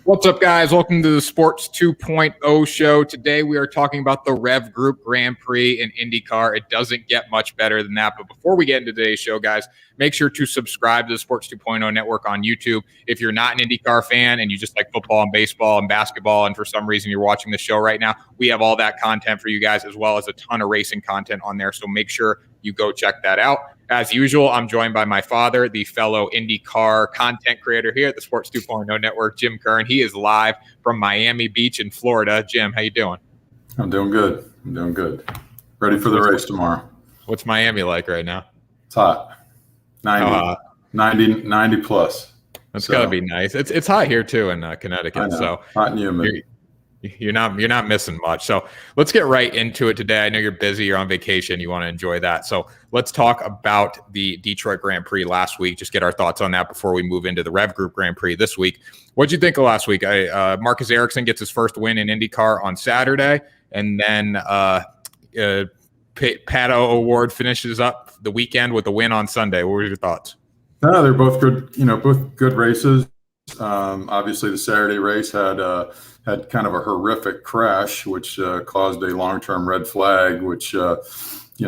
What's up, guys? Welcome to the Sports 2.0 show. Today we are talking about the REV Group Grand Prix in IndyCar. It doesn't get much better than that. But before we get into today's show, guys, make sure to subscribe to the Sports 2.0 network on YouTube. If you're not an IndyCar fan and you just like football and baseball and basketball, and for some reason you're watching the show right now, we have all that content for you guys, as well as a ton of racing content on there. So make sure you go check that out. As usual, I'm joined by my father, the fellow IndyCar content creator here at the Sports 2.0 Network, Jim Kern. He is live from Miami Beach in Florida. Jim, how you doing? I'm doing good. Ready for the race tomorrow. What's Miami like right now? It's hot. 90 plus. That's got to be nice. It's hot here too in Connecticut. So hot and humid. You're not missing much. So let's get right into it today. I know you're busy. You're on vacation. You want to enjoy that. So let's talk about the Detroit Grand Prix last week. Just get our thoughts on that before we move into the REV Group Grand Prix this week. What'd you think of last week? Marcus Ericsson gets his first win in IndyCar on Saturday, and then Patto Award finishes up the weekend with a win on Sunday. What were your thoughts? No, they're both good. Both good races. Obviously, the Saturday race had kind of a horrific crash, which caused a long-term red flag, which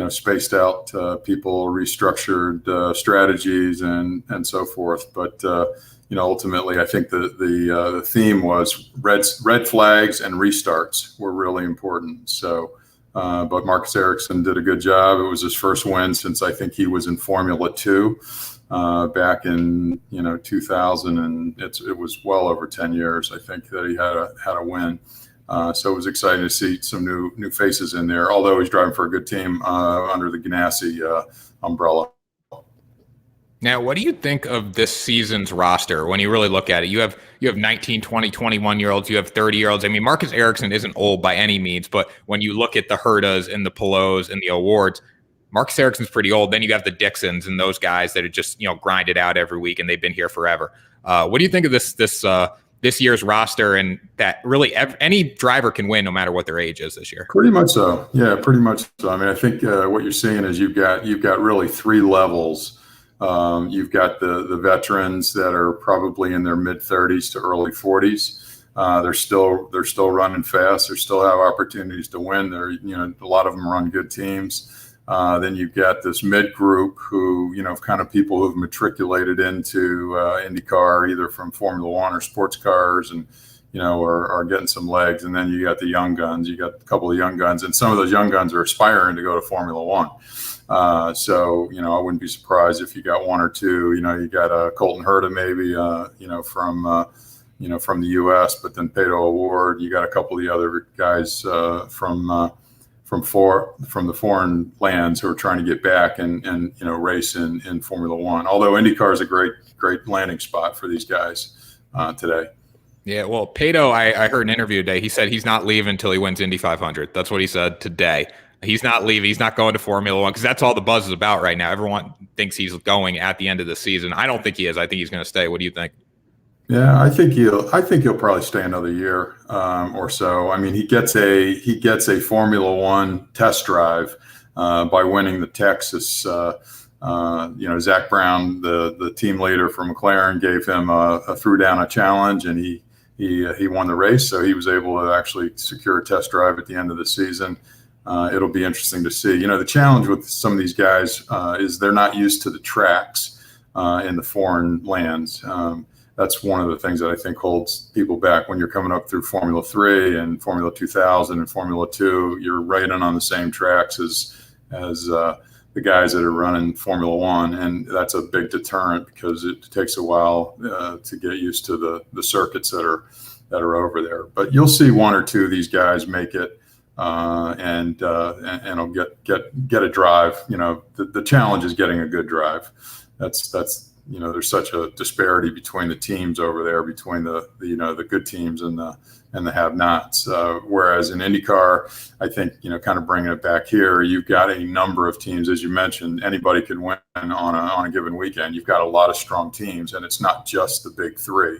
spaced out people, restructured strategies, and so forth. But ultimately, I think the theme was red flags and restarts were really important. So, but Marcus Ericsson did a good job. It was his first win since I think he was in Formula 2. Back in 2000, and it was well over 10 years I think that he had a win. So it was exciting to see some new faces in there. Although he's driving for a good team under the Ganassi umbrella. Now, what do you think of this season's roster when you really look at it? You have 19, 20, 21-year-olds. You have 30-year-olds. I mean, Marcus Ericsson isn't old by any means, but when you look at the Hertas and the Palous and the Awards, Marcus Ericsson's pretty old. Then you have the Dixons and those guys that are just grind it out every week, and they've been here forever. What do you think of this year's roster, and that really any driver can win no matter what their age is this year? Pretty much so. Yeah, pretty much so. I mean, I think what you're seeing is you've got really three levels. You've got the veterans that are probably in their mid 30s to early 40s. They're still running fast. They still have opportunities to win. A lot of them run good teams. Then you've got this mid group who, kind of people who've matriculated into IndyCar, either from Formula One or sports cars, and, are getting some legs. And then you got the young guns. You got a couple of young guns, and some of those young guns are aspiring to go to Formula One. So, I wouldn't be surprised if you got one or two. You got Colton Herta maybe, from the U.S., but then Patto Award. You got a couple of the other guys from the foreign lands who are trying to get back and race in Formula One. Although IndyCar is a great landing spot for these guys today. Yeah, well, Patto, I heard an interview today. He said he's not leaving until he wins Indy 500. That's what he said today. He's not leaving. He's not going to Formula One because that's all the buzz is about right now. Everyone thinks he's going at the end of the season. I don't think he is. I think he's going to stay. What do you think? Yeah, I think he'll probably stay another year or so. I mean, he gets a Formula One test drive by winning the Texas. Zach Brown, the team leader for McLaren, gave him threw down a challenge, and he won the race. So he was able to actually secure a test drive at the end of the season. It'll be interesting to see. The challenge with some of these guys is they're not used to the tracks in the foreign lands. That's one of the things that I think holds people back when you're coming up through Formula 3 and Formula 2000 and Formula 2. You're riding on the same tracks as the guys that are running Formula 1, and that's a big deterrent because it takes a while to get used to the circuits that are over there. But you'll see one or two of these guys make it and will get a drive. The challenge is getting a good drive. That's there's such a disparity between the teams over there, between the good teams and the have-nots. Whereas in IndyCar, I think, kind of bringing it back here, you've got a number of teams, as you mentioned. Anybody can win on a given weekend. You've got a lot of strong teams, and it's not just the big three.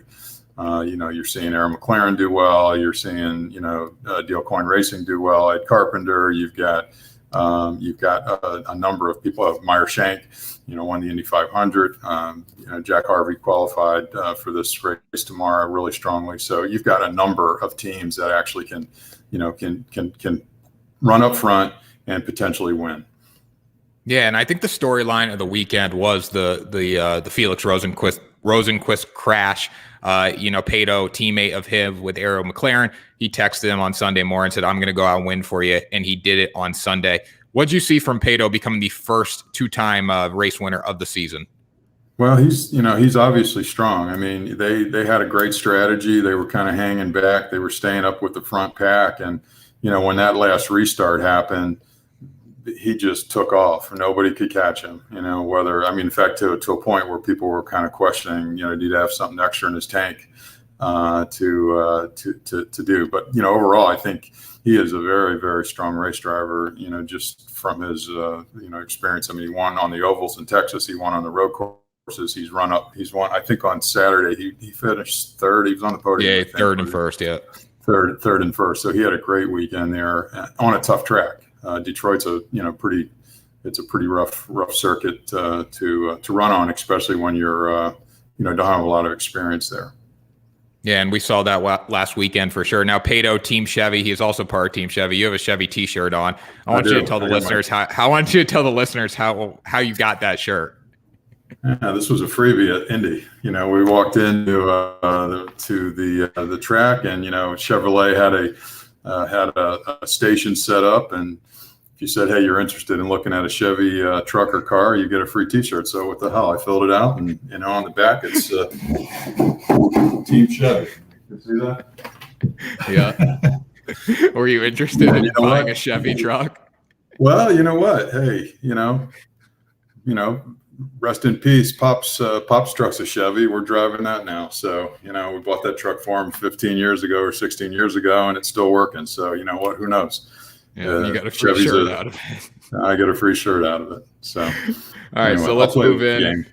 You're seeing Aaron McLaren do well. You're seeing, Dale Coyne Racing do well. Ed Carpenter. You've got You've got a number of people. Meyer Shank, won the Indy 500. Jack Harvey qualified for this race tomorrow really strongly. So you've got a number of teams that actually can run up front and potentially win. Yeah, and I think the storyline of the weekend was the Felix Rosenqvist crash. Patto, teammate of him with Arrow McLaren, he texted him on Sunday morning and said, "I'm going to go out and win for you," and he did it on Sunday. What'd you see from Patto becoming the first two-time race winner of the season? Well, he's obviously strong. I mean, they had a great strategy. They were kind of hanging back. They were staying up with the front pack, and when that last restart happened, he just took off. Nobody could catch him. In fact, to a point where people were kind of questioning, did he have something extra in his tank to do? But overall, I think he is a very, very strong race driver. Just from his experience. I mean, he won on the ovals in Texas. He won on the road courses. He's won. I think on Saturday he finished third. He was on the podium. Yeah, third and first. Yeah, third and first. So he had a great weekend there on a tough track. Detroit's a pretty rough circuit to run on, especially when you're don't have a lot of experience there. Yeah, and we saw that last weekend for sure. Now, Patto, Team Chevy, he's also part of Team Chevy. You have a Chevy T-shirt on. I want you to tell the listeners how you got that shirt. Yeah, this was a freebie at Indy. We walked into the track, and Chevrolet had a station set up, and if you said, "Hey, you're interested in looking at a Chevy truck or car, you get a free T-shirt." So what the hell? I filled it out, and on the back it's Team Chevy. You see that? Yeah. Were you interested in buying a Chevy truck? Well, you know what? Hey, rest in peace. Pop's truck's a Chevy. We're driving that now. So, we bought that truck for him 15 years ago or 16 years ago, and it's still working. So, you know what? Who knows? Yeah, you got a free shirt out of it. I get a free shirt out of it. So, all right. Anyway, so let's move in.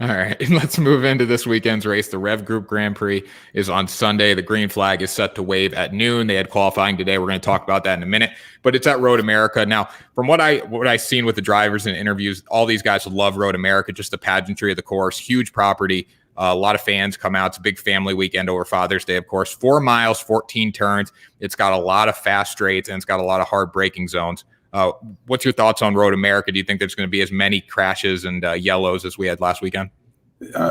All right, let's move into this weekend's race. The REV Group Grand Prix is on Sunday. The green flag is set to wave at noon. They had qualifying today. We're going to talk about that in a minute, but it's at Road America. Now, from what I've seen with the drivers and interviews, all these guys love Road America, just the pageantry of the course, huge property. A lot of fans come out. It's a big family weekend over Father's Day, of course. 4 miles, 14 turns. It's got a lot of fast straights, and it's got a lot of hard braking zones. What's your thoughts on Road America? Do you think there's going to be as many crashes and yellows as we had last weekend?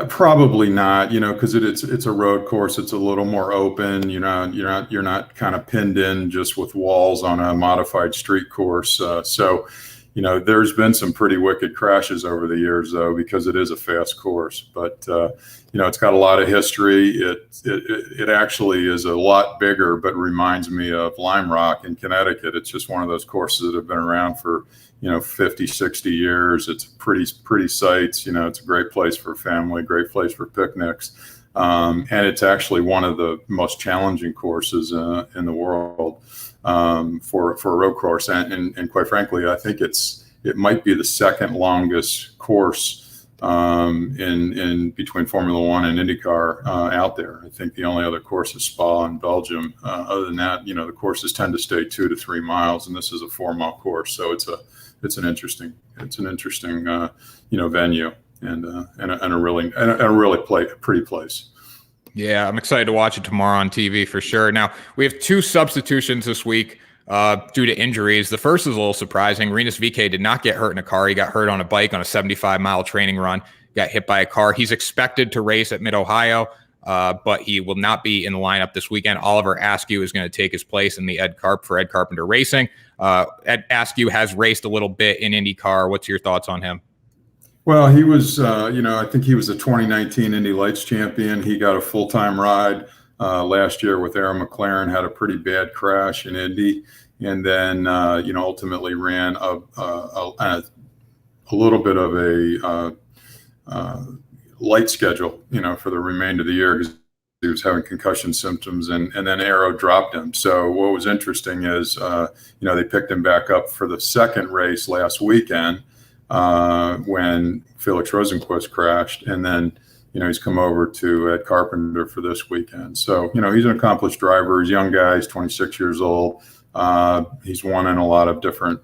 Probably not, because it's a road course. It's a little more open. You're not kind of pinned in just with walls on a modified street course. So there's been some pretty wicked crashes over the years, though, because it is a fast course. But it's got a lot of history. It actually is a lot bigger, but reminds me of Lime Rock in Connecticut. It's just one of those courses that have been around for 50, 60 years. It's pretty sights. It's a great place for family, great place for picnics, and it's actually one of the most challenging courses in the world for a road course. And quite frankly, I think it might be the second longest course in between Formula One and IndyCar out there. I think the only other course is Spa in Belgium. Other than that, the courses tend to stay 2 to 3 miles, and this is a 4-mile course. So it's an interesting venue and a really pretty place. Yeah, I'm excited to watch it tomorrow on TV for sure. Now, we have 2 substitutions this week due to injuries. The first is a little surprising. Rinus VeeKay did not get hurt in a car. He got hurt on a bike on a 75-mile training run, got hit by a car. He's expected to race at Mid-Ohio, but he will not be in the lineup this weekend. Oliver Askew is going to take his place in the Ed Carpenter Racing. Ed Askew has raced a little bit in IndyCar. What's your thoughts on him? Well, he was, I think he was a 2019 Indy Lights champion. He got a full-time ride last year with Arrow McLaren, had a pretty bad crash in Indy, and then, ultimately ran a little bit of a light schedule, for the remainder of the year because he was having concussion symptoms, and then Arrow dropped him. So what was interesting is, they picked him back up for the second race last weekend, when Felix Rosenqvist crashed, and then he's come over to Ed Carpenter for this weekend. So he's an accomplished driver. He's a young guy. He's 26 years old. He's won in a lot of different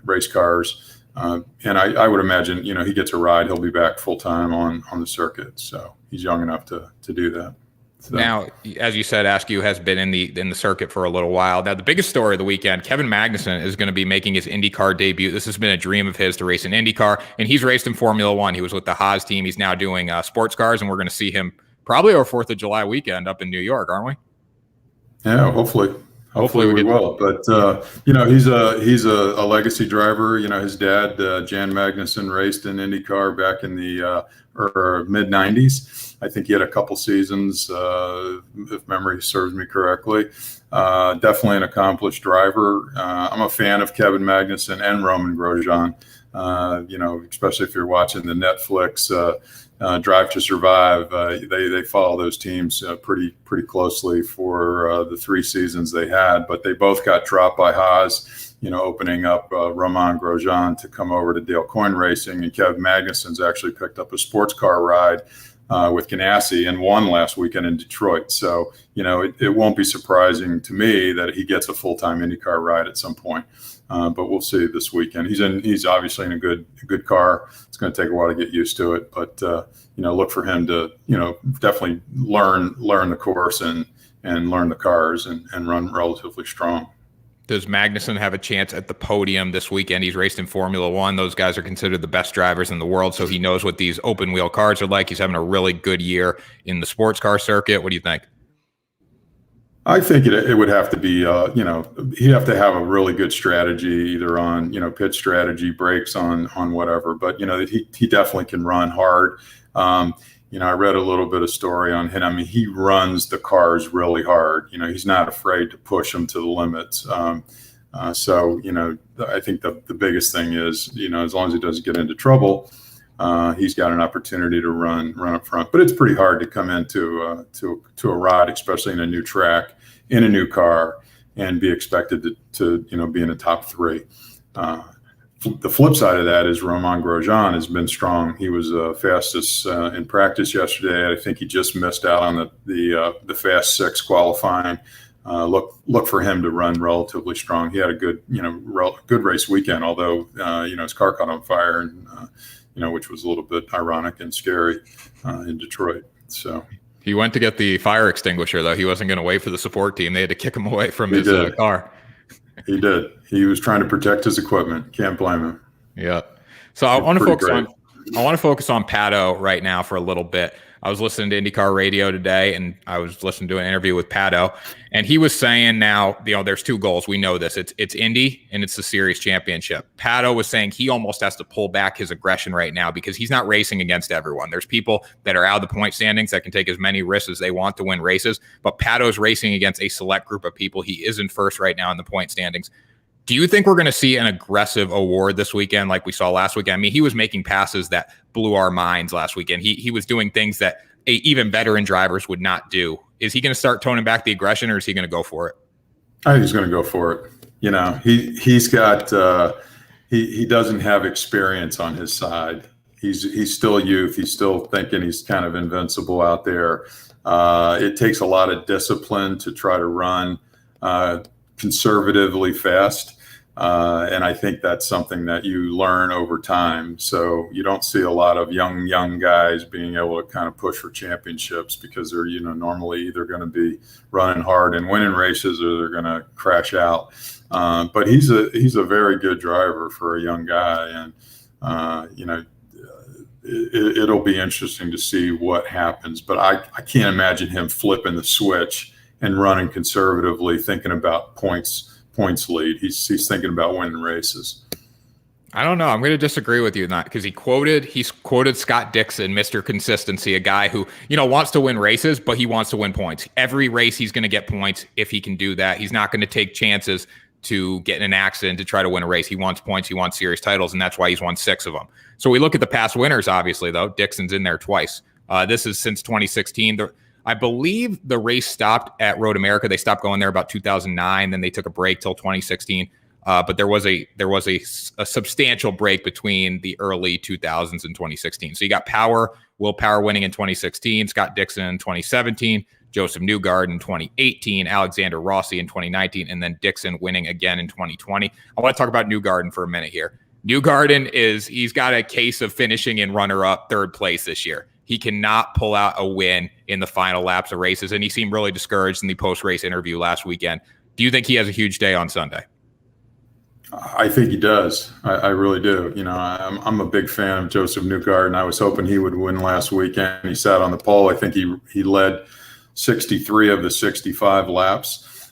race cars. And I would imagine, he gets a ride. He'll be back full time on the circuit. So he's young enough to do that. So. Now, as you said, Askew has been in the circuit for a little while. Now, the biggest story of the weekend, Kevin Magnussen is going to be making his IndyCar debut. This has been a dream of his to race in IndyCar, and he's raced in Formula One. He was with the Haas team. He's now doing sports cars, and we're going to see him probably our 4th of July weekend up in New York, aren't we? Yeah, hopefully. Hopefully we will. But, he's a legacy driver. His dad, Jan Magnussen, raced in IndyCar back in the mid-'90s. I think he had a couple seasons, if memory serves me correctly. Definitely an accomplished driver. I'm a fan of Kevin Magnussen and Roman Grosjean, especially if you're watching the Netflix Drive to Survive. They follow those teams pretty closely for the 3 seasons they had, but they both got dropped by Haas, opening up Roman Grosjean to come over to Dale Coyne Racing, and Kevin Magnussen's actually picked up a sports car ride with Ganassi and won last weekend in Detroit. So, it won't be surprising to me that he gets a full-time IndyCar ride at some point. But we'll see this weekend. He's obviously in a good car. It's going to take a while to get used to it, but look for him to definitely learn the course and learn the cars and run relatively strong. Does Magnussen have a chance at the podium this weekend? He's raced in Formula One. Those guys are considered the best drivers in the world, so he knows what these open wheel cars are like. He's having a really good year in the sports car circuit. What do you think? I think it would have to be, he'd have to have a really good strategy, either on, pitch strategy, brakes on whatever. But, he definitely can run hard. I read a little bit of story on him. I mean, he runs the cars really hard. He's not afraid to push them to the limits. So, I think the biggest thing is, as long as he doesn't get into trouble, he's got an opportunity to run up front. But it's pretty hard to come into to a ride, especially in a new track, in a new car, and be expected to be in the top 3. The flip side of that is Roman Grosjean has been strong. He was fastest in practice yesterday. I think he just missed out on the Fast 6 qualifying. Look for him to run relatively strong. He had a good race weekend, although his car caught on fire, and which was a little bit ironic and scary in Detroit. So he went to get the fire extinguisher, though. He wasn't going to wait for the support team. They had to kick him away from his car. He did. He was trying to protect his equipment. Can't blame him. Yeah. So I want to focus on Patto right now for a little bit. I was listening to IndyCar radio today, and I was listening to an interview with Patto, and he was saying now, there's 2 goals. We know this. It's Indy and it's the Series Championship. Patto was saying he almost has to pull back his aggression right now because he's not racing against everyone. There's people that are out of the point standings that can take as many risks as they want to win races, but Patto's racing against a select group of people. He is in first right now in the point standings. Do you think we're going to see an aggressive award this weekend like we saw last weekend? I mean, he was making passes that blew our minds last weekend. He was doing things that even veteran drivers would not do. Is he going to start toning back the aggression, or is he going to go for it? I think he's going to go for it. He's got he doesn't have experience on his side. He's still a youth. He's still thinking he's kind of invincible out there. It takes a lot of discipline to try to run conservatively fast. And I think that's something that you learn over time. So you don't see a lot of young guys being able to kind of push for championships because they're, normally either going to be running hard and winning races or they're going to crash out. But he's a very good driver for a young guy. And, it'll be interesting to see what happens. But I can't imagine him flipping the switch and running conservatively, thinking about points lead. He's thinking about winning races. I don't know. I'm going to disagree with you on that because he's quoted Scott Dixon, Mr. Consistency, a guy who, wants to win races, but he wants to win points. Every race he's going to get points if he can do that. He's not going to take chances to get in an accident to try to win a race. He wants points. He wants series titles, and that's why he's won 6 of them. So we look at the past winners, obviously, though. Dixon's in there twice. This is since 2016. I believe the race stopped at Road America. They stopped going there about 2009. Then they took a break till 2016. But there was a substantial break between the early 2000s and 2016. So you got Will Power winning in 2016, Scott Dixon in 2017, Joseph Newgarden in 2018, Alexander Rossi in 2019, and then Dixon winning again in 2020. I want to talk about Newgarden for a minute here. Newgarden he's got a case of finishing in runner-up third place this year. He cannot pull out a win in the final laps of races, and he seemed really discouraged in the post-race interview last weekend. Do you think he has a huge day on Sunday? I think he does. I really do. I'm a big fan of Joseph Newgarden. I was hoping he would win last weekend. He sat on the pole. I think he led 63 of the 65 laps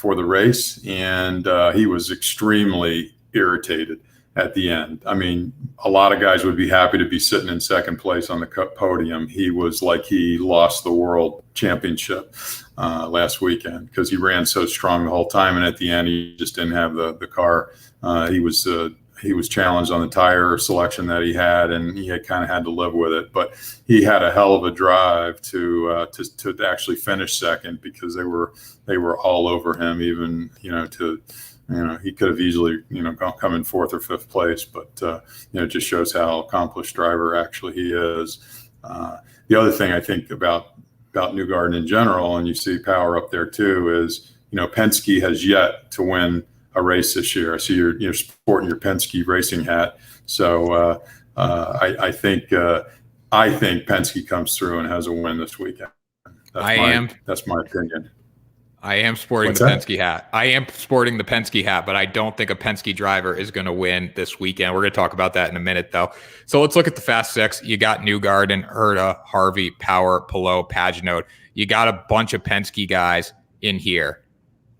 for the race, and he was extremely irritated at the end. I mean, a lot of guys would be happy to be sitting in second place on the podium. He was like he lost the world championship last weekend because he ran so strong the whole time, and at the end he just didn't have the car. He was challenged on the tire selection that he had, and he had kind of had to live with it. But he had a hell of a drive to actually finish second because they were all over him. Even he could have easily come in fourth or fifth place, but it just shows how accomplished driver actually he is. The other thing I think about Newgarden in general, and you see Power up there too, is Penske has yet to win a race this year. I see you're sporting your Penske racing hat, so I think Penske comes through and has a win this weekend. That's my opinion. I am sporting Penske hat. I am sporting the Penske hat, but I don't think a Penske driver is going to win this weekend. We're going to talk about that in a minute, though. So let's look at the Fast Six. You got Newgarden, Herta, Harvey, Power, Palou, Pagenaud. You got a bunch of Penske guys in here.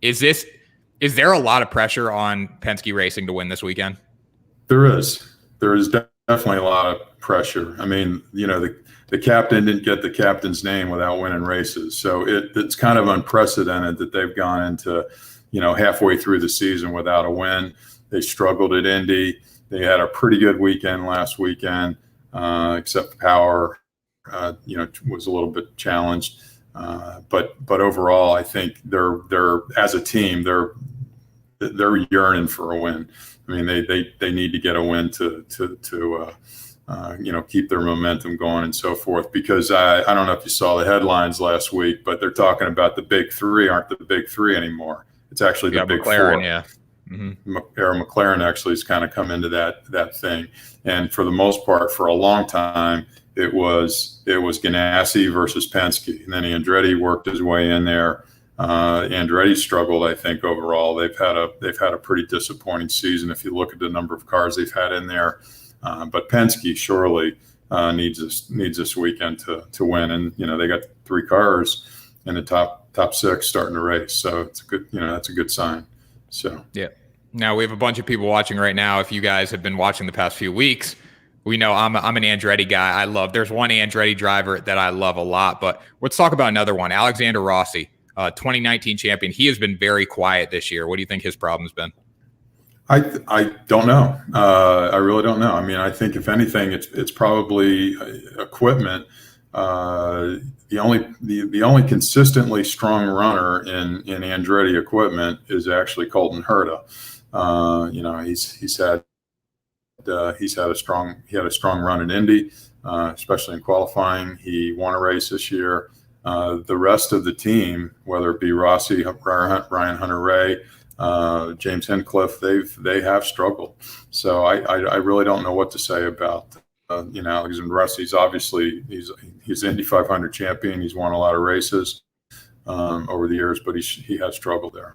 Is there a lot of pressure on Penske Racing to win this weekend? There is. There is definitely a lot of pressure. I mean, the captain didn't get the captain's name without winning races. So it's kind of unprecedented that they've gone into, halfway through the season without a win. They struggled at Indy. They had a pretty good weekend last weekend, except Power, was a little bit challenged. But overall, I think they're as a team, they're yearning for a win. I mean, they need to get a win to keep their momentum going and so forth. Because I don't know if you saw the headlines last week, but they're talking about the big three aren't the big three anymore. It's actually the big McLaren, four. yeah. Mm-hmm. McLaren actually has kind of come into that thing. And for the most part, for a long time, it was Ganassi versus Penske, and then Andretti worked his way in there. Andretti struggled, I think, overall. They've had a pretty disappointing season if you look at the number of cars they've had in there. But Penske surely needs this weekend to win, and they got 3 cars in the top 6 starting to race, so it's a good that's a good sign. So yeah. Now we have a bunch of people watching right now. If you guys have been watching the past few weeks, we know I'm an Andretti guy. There's one Andretti driver that I love a lot, but let's talk about another one, Alexander Rossi, 2019 champion. He has been very quiet this year. What do you think his problem's been? I don't know. I really don't know. I mean, I think if anything, it's probably equipment. The only consistently strong runner in Andretti equipment is actually Colton Herta. He had a strong run in Indy, especially in qualifying. He won a race this year. The rest of the team, whether it be Rossi, Ryan Hunter-Reay, James Hinchcliffe, they have struggled. So I really don't know what to say about Alexander Rossi. He's Indy 500 champion. He's won a lot of races over the years, but he has struggled there.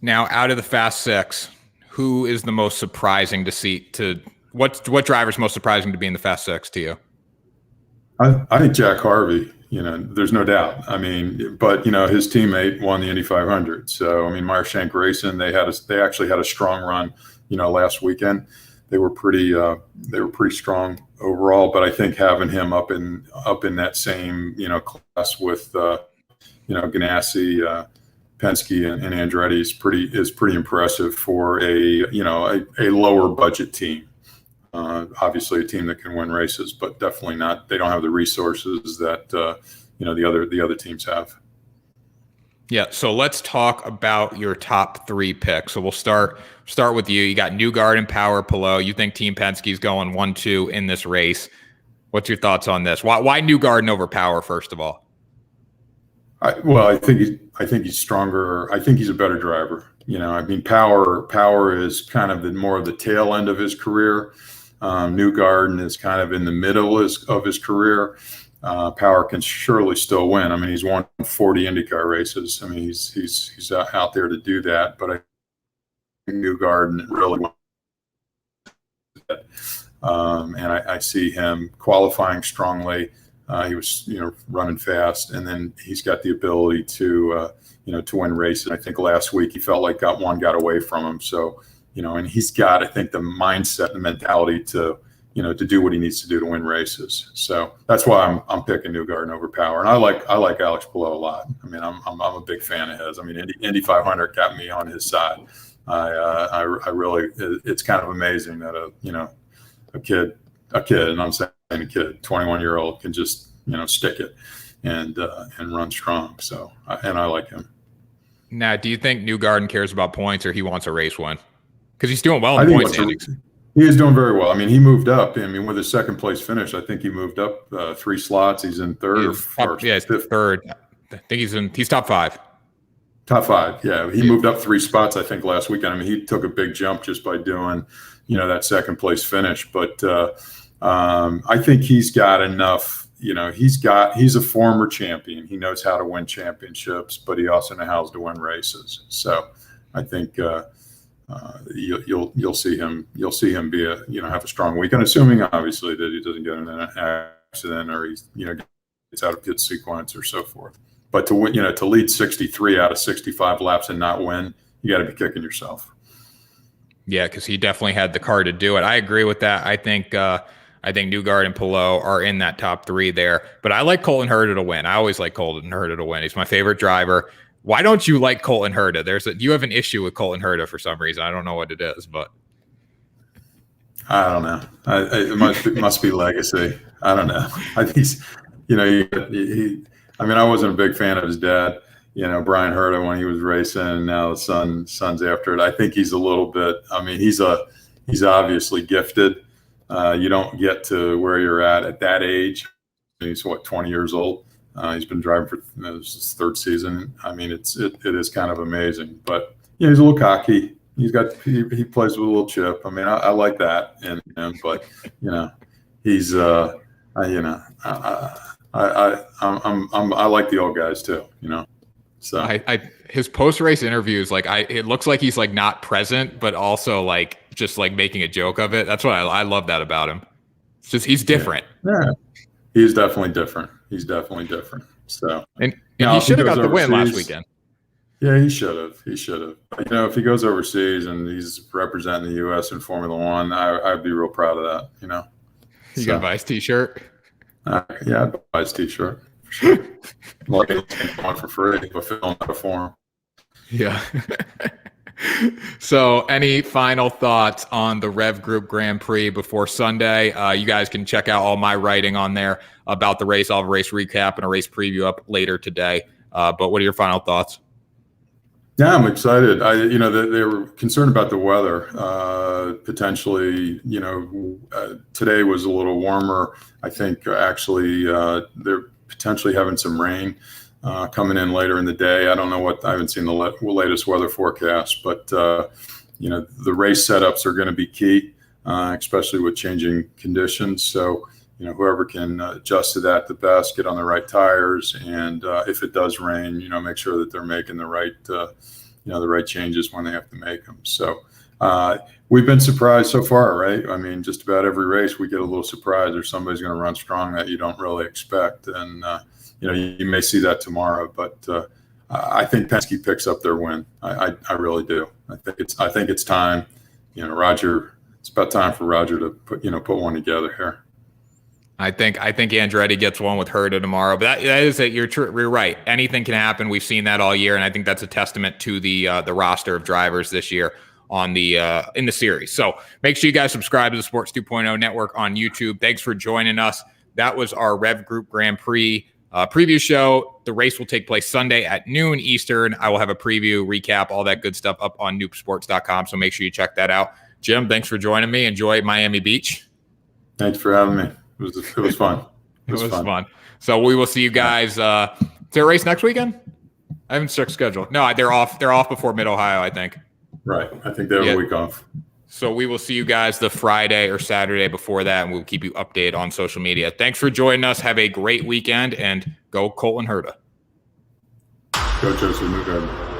Now, out of the Fast Six, who is the most surprising to see? What driver's most surprising to be in the Fast Six to you? I think Jack Harvey. There's no doubt. I mean, but his teammate won the Indy 500. So I mean, Meyershank Racing, they actually had a strong run. Last weekend, they were pretty strong overall. But I think having him up in that same class with Ganassi, Penske, and Andretti is pretty impressive for a lower budget team. Obviously a team that can win races, but definitely not. They don't have the resources that the other teams have. Yeah. So let's talk about your top 3 picks. So we'll start with you. You got Newgarden, Power, Palou. You think Team Penske's going 1-2 in this race. What's your thoughts on this? Why Newgarden over Power, first of all? I think he's stronger. I think he's a better driver. I mean, power is kind of more of the tail end of his career. Newgarden is kind of in the middle of his career. Power can surely still win. I mean, he's won 40 IndyCar races. I mean, he's out there to do that. But I think Newgarden really won. And I see him qualifying strongly. He was, running fast, and then he's got the ability to win races. I think last week he felt like one got away from him. So, and he's got, I think, the mindset and mentality to do what he needs to do to win races. So that's why I'm picking Newgarden over Power. And I like Alex Palou a lot. I mean, I'm a big fan of his. I mean, Indy 500 got me on his side. I really, it's kind of amazing that a kid, and I'm saying a kid, 21-year-old can just, stick it and run strong. So, and I like him. Now, do you think Newgarden cares about points, or he wants a race win? Because he's doing well in point standings. He is doing very well. I mean, he moved up. I mean, with his second place finish, I think he moved up 3 slots. He's in third. Fifth. Third. I think he's top 5. Top 5. Yeah. He moved up 3 spots, I think, last weekend. I mean, he took a big jump just by doing, that second place finish. But I think he's got enough. He's a former champion. He knows how to win championships, but he also knows how to win races. So I think you'll see him be have a strong weekend, assuming obviously that he doesn't get in an accident or he's gets out of good sequence or so forth. But to win, to lead 63 out of 65 laps and not win, you got to be kicking yourself. Yeah, because he definitely had the car to do it. I agree with that. I think Newgarden and Palou are in that top 3 there. But I like Colton Herta to win. I always like Colton Herta to win. He's my favorite driver. Why don't you like Colton Herta? You have an issue with Colton Herta for some reason. I don't know what it is, but I don't know. It must be legacy. I don't know. I think he's, I mean, I wasn't a big fan of his dad, Brian Herta, when he was racing, and now the son's after it. I think he's a little bit. I mean, he's obviously gifted. You don't get to where you're at that age. He's 20 years old. He's been driving for this is his 3rd season. I mean, it is kind of amazing. But he's a little cocky. He plays with a little chip. I mean, I like that in him. But he's I like the old guys too. So his post race interviews, it looks like he's not present, but also just making a joke of it. That's what I love that about him. It's just he's different. Yeah. He's definitely different. So and he should have got the win last weekend. Yeah, he should have. If he goes overseas and he's representing the U.S. in Formula One, I'd be real proud of that. You gonna buy his T-shirt? Yeah, I'd buy his T-shirt for sure. Like one for free, but filling out a form. Yeah. So any final thoughts on the Rev Group Grand Prix before Sunday? You guys can check out all my writing on there about the race. I'll have a race recap and a race preview up later today. But what are your final thoughts? Yeah, I'm excited. They were concerned about the weather. Potentially, today was a little warmer. I think actually they're potentially having some rain coming in later in the day. I don't know I haven't seen the latest weather forecast, but the race setups are going to be key, especially with changing conditions. So, whoever can adjust to that the best, get on the right tires, and if it does rain, make sure that they're making the right, the right changes when they have to make them. So we've been surprised so far, right? I mean, just about every race we get a little surprise, or somebody's going to run strong that you don't really expect, and you may see that tomorrow, but I think Penske picks up their win. I really do. I think it's time. Roger. It's about time for Roger to put one together here. I think Andretti gets one with Herta tomorrow, but that is it. You're right. Anything can happen. We've seen that all year, and I think that's a testament to the roster of drivers this year on the in the series. So make sure you guys subscribe to the Sports 2.0 Network on YouTube. Thanks for joining us. That was our Rev Group Grand Prix preview show. The race will take place Sunday at noon Eastern. I will have a preview, recap, all that good stuff up on noobsports.com. So make sure you check that out. Jim, thanks for joining me. Enjoy Miami Beach. Thanks for having me. It was fun. It was fun. So we will see you guys there a race next weekend? I haven't checked schedule. No, they're off. They're off before Mid-Ohio, I think. Right. I think they have a week off. So we will see you guys the Friday or Saturday before that, and we'll keep you updated on social media. Thanks for joining us. Have a great weekend, and go Colton Herta. Go Joseph Newgarden.